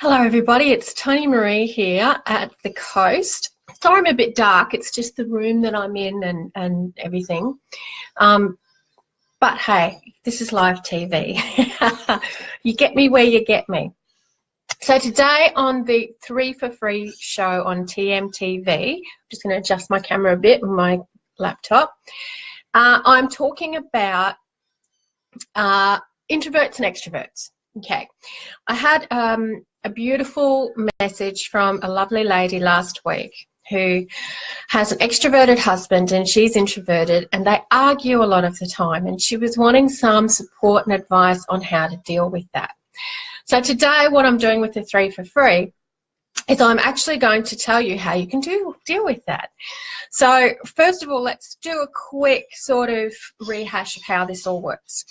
Hello everybody, it's Toni-Maree here at the coast. Sorry I'm a bit dark, it's just the room that I'm in and everything. But hey, this is live TV. You get me where you get me. So today on the 3 for Free show on TMTV, I'm just going to adjust my camera a bit on my laptop. I'm talking about introverts and extroverts. Okay, I had a beautiful message from a lovely lady last week who has an extroverted husband and she's introverted, and they argue a lot of the time, and she was wanting some support and advice on how to deal with that. So today what I'm doing with the 3 for Free is I'm actually going to tell you how you can deal with that. So first of all, let's do a quick sort of rehash of how this all works.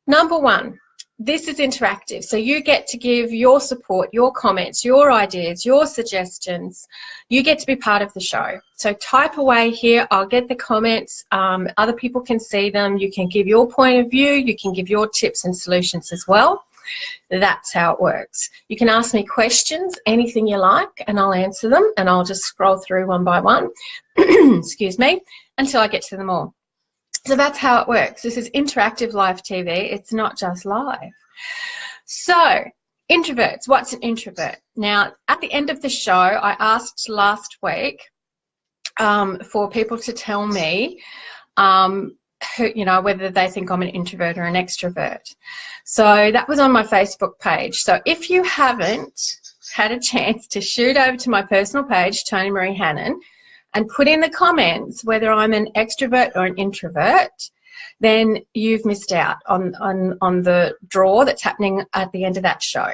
Number one, this is interactive, so you get to give your support, your comments, your ideas, your suggestions. You get to be part of the show. So type away here, I'll get the comments, other people can see them, you can give your point of view, you can give your tips and solutions as well. That's how it works. You can ask me questions, anything you like, and I'll answer them, and I'll just scroll through one by one, excuse me, until I get to them all. So that's how it works. This is interactive live TV. It's not just live. So, introverts. What's an introvert? Now, at the end of the show, I asked last week for people to tell me whether they think I'm an introvert or an extrovert. So that was on my Facebook page. So if you haven't had a chance to shoot over to my personal page, Toni-Maree Hannan, and put in the comments whether I'm an extrovert or an introvert, then you've missed out on the draw that's happening at the end of that show.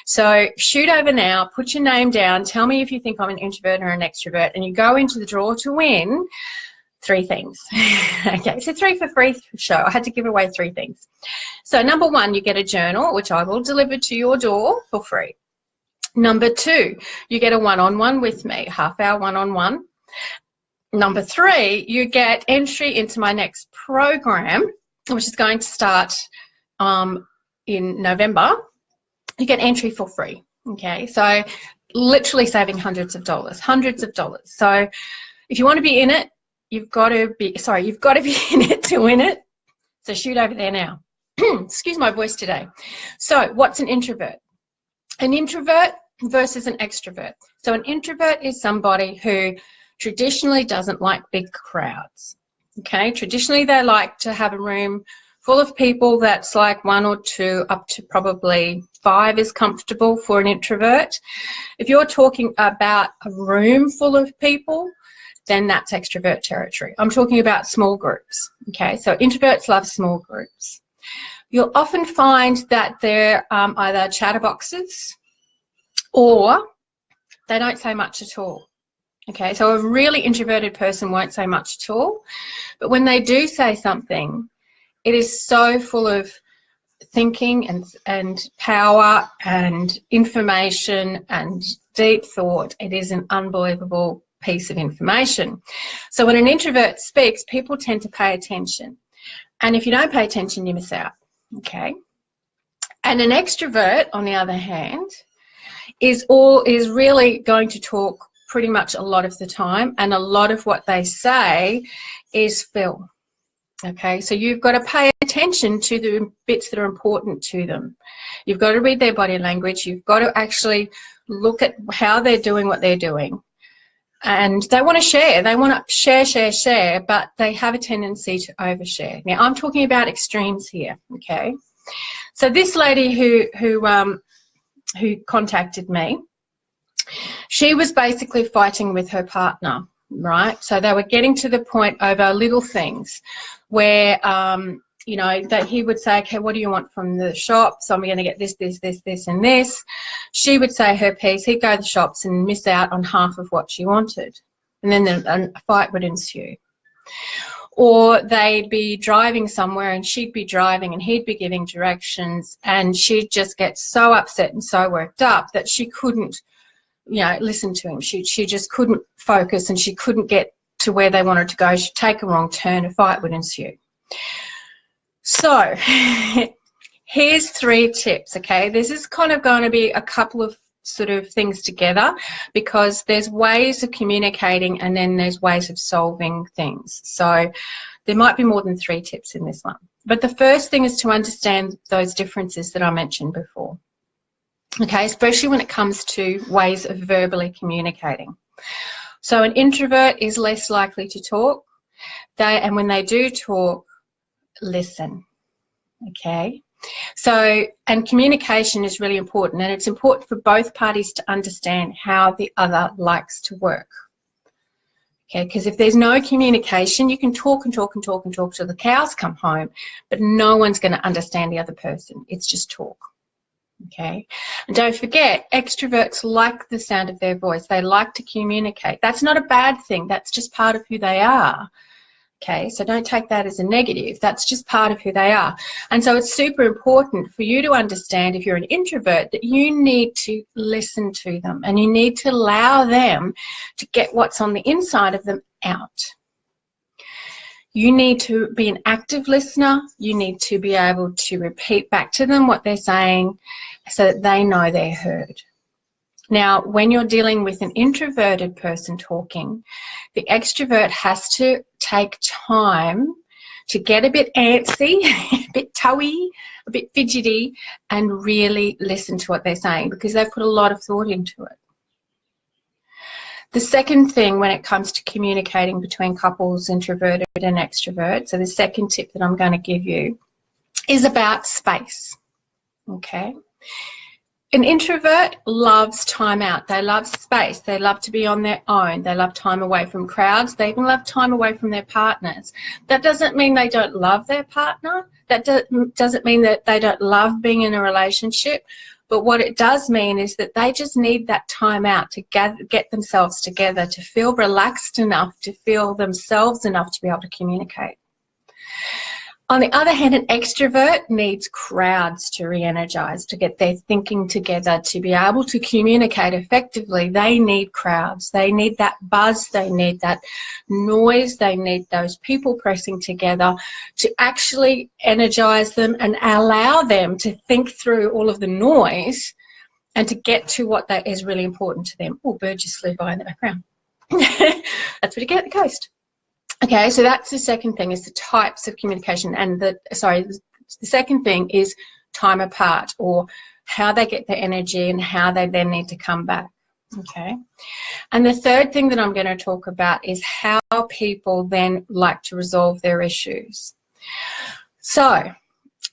So shoot over now, put your name down, tell me if you think I'm an introvert or an extrovert, and you go into the draw to win 3 things. Okay, so 3 for Free show. I had to give away 3 things. So number 1, you get a journal, which I will deliver to your door for free. Number 2, you get a one-on-one with me, half-hour one-on-one. Number 3, you get entry into my next program, which is going to start in November. You get entry for free. Okay, so literally saving hundreds of dollars. So if you want to be in it, you've got to be in it to win it. So shoot over there now. Excuse my voice today. So what's an introvert? An introvert versus an extrovert. So an introvert is somebody who traditionally doesn't like big crowds. Okay, traditionally they like to have a room full of people that's like 1 or 2 up to probably 5 is comfortable for an introvert. If you're talking about a room full of people, then that's extrovert territory. I'm talking about small groups. Okay, so introverts love small groups. You'll often find that they're either chatterboxes or they don't say much at all. Okay, so a really introverted person won't say much at all, but when they do say something, it is so full of thinking and power and information and deep thought. It is an unbelievable piece of information. So when an introvert speaks, people tend to pay attention, and if you don't pay attention, you miss out. Okay, and an extrovert, on the other hand, is really going to talk pretty much a lot of the time, and a lot of what they say is fill. Okay, so you've got to pay attention to the bits that are important to them. You've got to read their body language. You've got to actually look at how they're doing what they're doing. And they want to share. They want to share, but they have a tendency to overshare. Now, I'm talking about extremes here, okay? So this lady who contacted me, she was basically fighting with her partner, right? So they were getting to the point over little things where, that he would say, okay, what do you want from the shop? So I'm going to get this, and this. She would say her piece. He'd go to the shops and miss out on half of what she wanted. And then a fight would ensue. Or they'd be driving somewhere and she'd be driving and he'd be giving directions, and she'd just get so upset and so worked up that she couldn't listen to him. She just couldn't focus, and she couldn't get to where they wanted to go. She'd take a wrong turn, a fight would ensue. So here's 3 tips, okay? This is kind of going to be a couple of sort of things together, because there's ways of communicating and then there's ways of solving things. So there might be more than 3 tips in this one. But the first thing is to understand those differences that I mentioned before. Okay, especially when it comes to ways of verbally communicating. So an introvert is less likely to talk. And when they do talk, listen. Okay. So, and communication is really important, and it's important for both parties to understand how the other likes to work. Okay, because if there's no communication, you can talk and talk and talk and talk till the cows come home, but no one's going to understand the other person. It's just talk. Okay, and don't forget, extroverts like the sound of their voice. They like to communicate. That's not a bad thing. That's just part of who they are. Okay, so don't take that as a negative. That's just part of who they are. And so it's super important for you to understand, if you're an introvert, that you need to listen to them and you need to allow them to get what's on the inside of them out. You need to be an active listener. You need to be able to repeat back to them what they're saying so that they know they're heard. Now, when you're dealing with an introverted person talking, the extrovert has to take time to get a bit antsy, a bit toey, a bit fidgety, and really listen to what they're saying, because they've put a lot of thought into it. The second thing when it comes to communicating between couples, introverted and extrovert, so the second tip that I'm going to give you is about space. Okay. An introvert loves time out. They love space. They love to be on their own. They love time away from crowds. They even love time away from their partners. That doesn't mean they don't love their partner. That doesn't mean that they don't love being in a relationship. But what it does mean is that they just need that time out to get themselves together, to feel relaxed enough, to feel themselves enough to be able to communicate. On the other hand, an extrovert needs crowds to re-energize, to get their thinking together, to be able to communicate effectively. They need crowds. They need that buzz. They need that noise. They need those people pressing together to actually energize them and allow them to think through all of the noise and to get to what that is really important to them. Oh, bird just flew by in the background. That's what you get at the coast. Okay, so that's the second thing, is the types of communication, and the second thing is time apart, or how they get their energy and how they then need to come back. Okay, and the third thing that I'm going to talk about is how people then like to resolve their issues. So,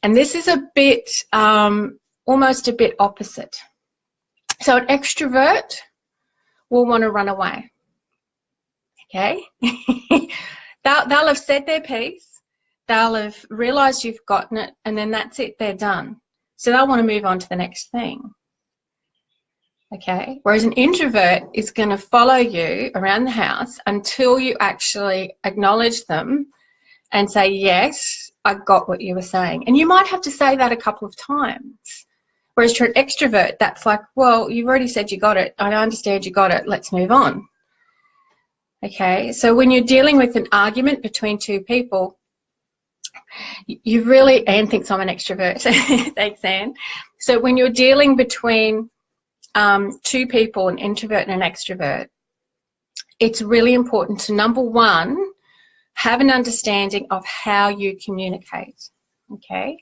and this is a bit, almost a bit opposite. So an extrovert will want to run away. Okay. They'll have said their piece, they'll have realised you've gotten it, and then that's it, they're done. So they'll want to move on to the next thing. Okay, whereas an introvert is going to follow you around the house until you actually acknowledge them and say, yes, I got what you were saying. And you might have to say that a couple of times. Whereas for an extrovert, that's like, well, you've already said you got it, I understand you got it, let's move on. Okay, so when you're dealing with an argument between two people, you really, Anne thinks I'm an extrovert. Thanks, Anne. So when you're dealing between two people, an introvert and an extrovert, it's really important to, number one, have an understanding of how you communicate. Okay,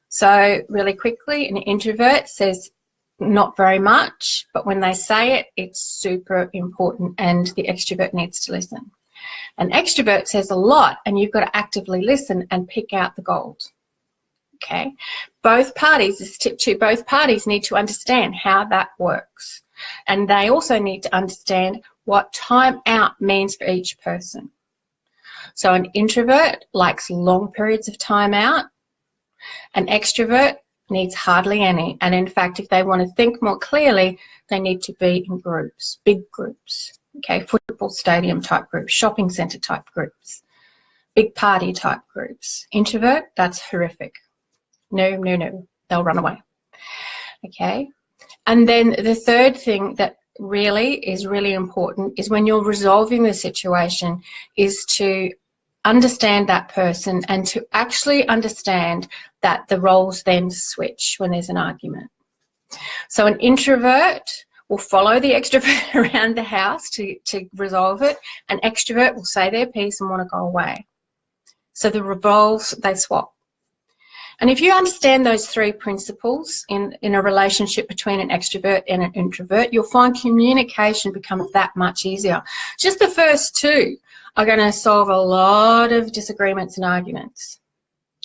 so really quickly, an introvert says not very much, but when they say it, it's super important, and the extrovert needs to listen. An extrovert says a lot, and you've got to actively listen and pick out the gold. Okay, both parties, this is tip 2, both parties need to understand how that works, and they also need to understand what time out means for each person. So an introvert likes long periods of time out. An extrovert needs hardly any, and in fact, if they want to think more clearly, they need to be in groups, big groups. Okay, football stadium type groups, shopping centre type groups, big party type groups. Introvert, that's horrific. No, no, no, they'll run away. Okay, and then the third thing that really is really important is when you're resolving the situation is to understand that person and to actually understand that the roles then switch when there's an argument. So an introvert will follow the extrovert around the house to resolve it. An extrovert will say their piece and want to go away. So the roles, they swap. And if you understand those three principles in a relationship between an extrovert and an introvert, you'll find communication becomes that much easier. Just the first two are going to solve a lot of disagreements and arguments.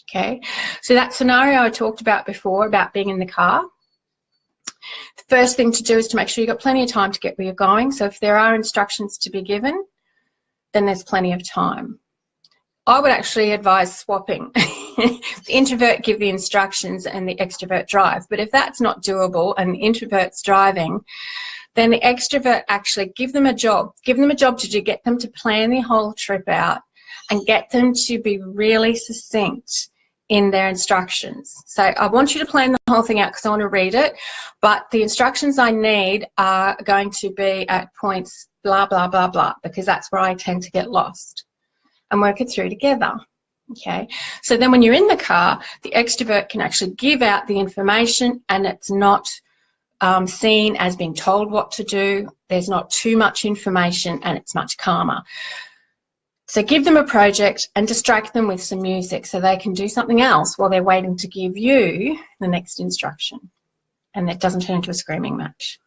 Okay, so that scenario I talked about before about being in the car, the first thing to do is to make sure you've got plenty of time to get where you're going. So if there are instructions to be given, then there's plenty of time. I would actually advise swapping. The introvert give the instructions and the extrovert drive. But if that's not doable and the introvert's driving, then the extrovert actually give them a job. Give them a job to do, get them to plan the whole trip out and get them to be really succinct in their instructions. So I want you to plan the whole thing out because I want to read it, but the instructions I need are going to be at points blah, blah, blah, blah, because that's where I tend to get lost, and work it through together. Okay, so then when you're in the car, the extrovert can actually give out the information and it's not seen as being told what to do. There's not too much information and it's much calmer. So give them a project and distract them with some music so they can do something else while they're waiting to give you the next instruction, and it doesn't turn into a screaming match.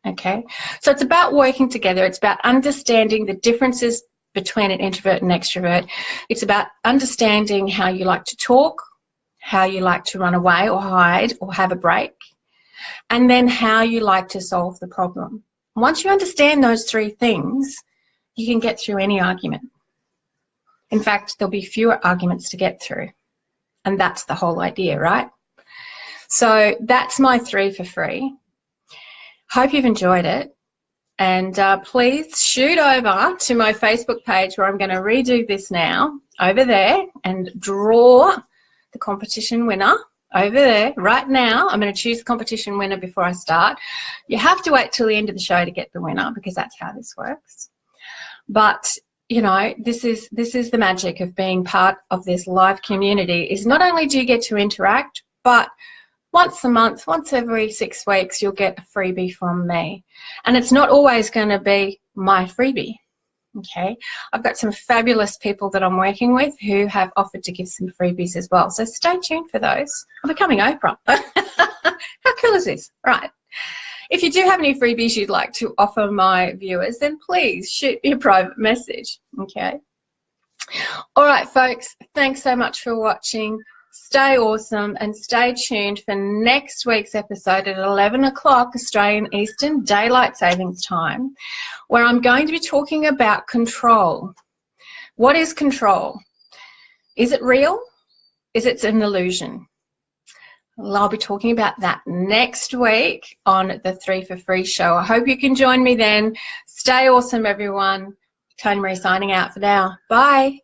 Okay, so it's about working together. It's about understanding the differences between an introvert and extrovert. It's about understanding how you like to talk, how you like to run away or hide or have a break, and then how you like to solve the problem. Once you understand those three things, you can get through any argument. In fact, there'll be fewer arguments to get through, and that's the whole idea, right? So that's my 3 for free. Hope you've enjoyed it. And please shoot over to my Facebook page where I'm going to redo this now, over there, and draw the competition winner over there right now. I'm going to choose the competition winner before I start. You have to wait till the end of the show to get the winner because that's how this works. But, you know, this is the magic of being part of this live community, is not only do you get to interact, but once a month, once every 6 weeks, you'll get a freebie from me. And it's not always going to be my freebie, okay? I've got some fabulous people that I'm working with who have offered to give some freebies as well. So stay tuned for those. I'm becoming Oprah. How cool is this? Right. If you do have any freebies you'd like to offer my viewers, then please shoot me a private message, okay? All right, folks, thanks so much for watching. Stay awesome and stay tuned for next week's episode at 11 o'clock Australian Eastern Daylight Savings Time, where I'm going to be talking about control. What is control? Is it real? Is it an illusion? Well, I'll be talking about that next week on the 3 for Free show. I hope you can join me then. Stay awesome, everyone. Toni-Maree signing out for now. Bye.